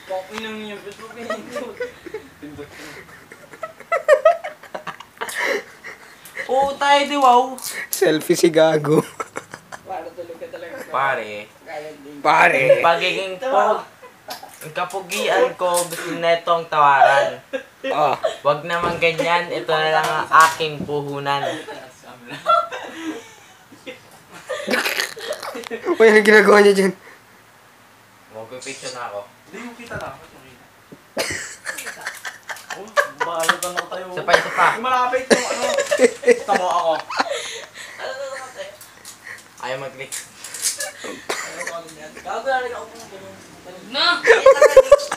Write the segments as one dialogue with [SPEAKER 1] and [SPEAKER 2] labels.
[SPEAKER 1] Pokey lang yun. Ba't pinindot? Pindot yun. Oo tayo di wow.
[SPEAKER 2] Selfie si Gago.
[SPEAKER 3] Para tulog ka talaga.
[SPEAKER 1] Pare.
[SPEAKER 2] Pare.
[SPEAKER 1] Pagiging ang kapugian ko gusto na itong tawaran.
[SPEAKER 2] Oh.
[SPEAKER 1] Wag naman ganyan. Ito na lang ang aking puhunan.
[SPEAKER 2] Uy, anong ginagawa niya dyan?
[SPEAKER 1] Mag-picture na ako.
[SPEAKER 4] Hindi yung kita lang.
[SPEAKER 3] Oh, bahala ka na tayo.
[SPEAKER 1] Isa pa.
[SPEAKER 4] Malapit yung ano.
[SPEAKER 3] Tamo ako.
[SPEAKER 1] Ayaw mag-click.
[SPEAKER 3] Gago na rin ako kung ganun.
[SPEAKER 5] Na!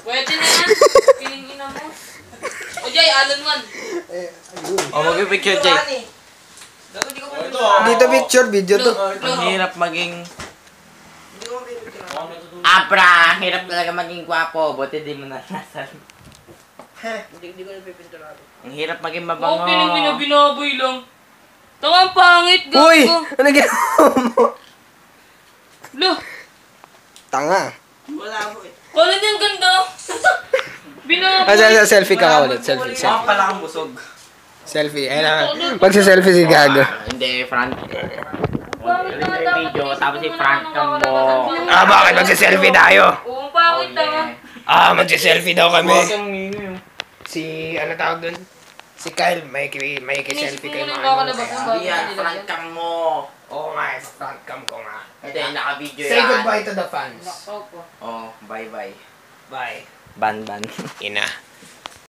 [SPEAKER 5] Pwede na yan. Kiningina mo. O Jay, Alan man.
[SPEAKER 1] O mag-picture, Jay.
[SPEAKER 3] Gago di ko pa
[SPEAKER 4] Ito,
[SPEAKER 2] Dito picture, video to.
[SPEAKER 1] Ang hirap maging...
[SPEAKER 3] Hindi ko mapipicture.
[SPEAKER 1] Abra! Hirap talaga maging gwapo. Buti di mo nasasal.
[SPEAKER 3] Hindi ko napipicture ako.
[SPEAKER 1] Ang hirap maging
[SPEAKER 5] Oo,
[SPEAKER 1] mabango.
[SPEAKER 5] binaboy lang. Tangang pangit, gago.
[SPEAKER 2] Uy! Anong ginagawa mo?
[SPEAKER 5] Lo,
[SPEAKER 2] Tanga.
[SPEAKER 3] Wala mo eh.
[SPEAKER 5] wala niyang ganda. Binaboy.
[SPEAKER 2] Selfie ka ulit. Selfie.
[SPEAKER 1] Ako pala kang busog.
[SPEAKER 2] Selfie. Ayun na. Magsa-selfie si Gago.
[SPEAKER 1] Hindi, front. Video, tapos i-front cam mo.
[SPEAKER 2] Ah, bakit magsa-selfie tayo?
[SPEAKER 5] Oo, pangit tanga.
[SPEAKER 2] Ah, magsa-selfie daw kami.
[SPEAKER 1] Huwag kang ngingin.
[SPEAKER 2] Si, ano tawag dun? Si Kyle, may selfie kayo mga
[SPEAKER 5] Kakalabas ng bago.
[SPEAKER 1] Yan, front cam mo.
[SPEAKER 2] Oo nga, sa front cam ko nga.
[SPEAKER 1] Hindi, naka-video yan.
[SPEAKER 2] Say goodbye to the fans.
[SPEAKER 5] Opo.
[SPEAKER 1] Oh, bye-bye.
[SPEAKER 2] Bye.
[SPEAKER 1] Ban.
[SPEAKER 2] Ina.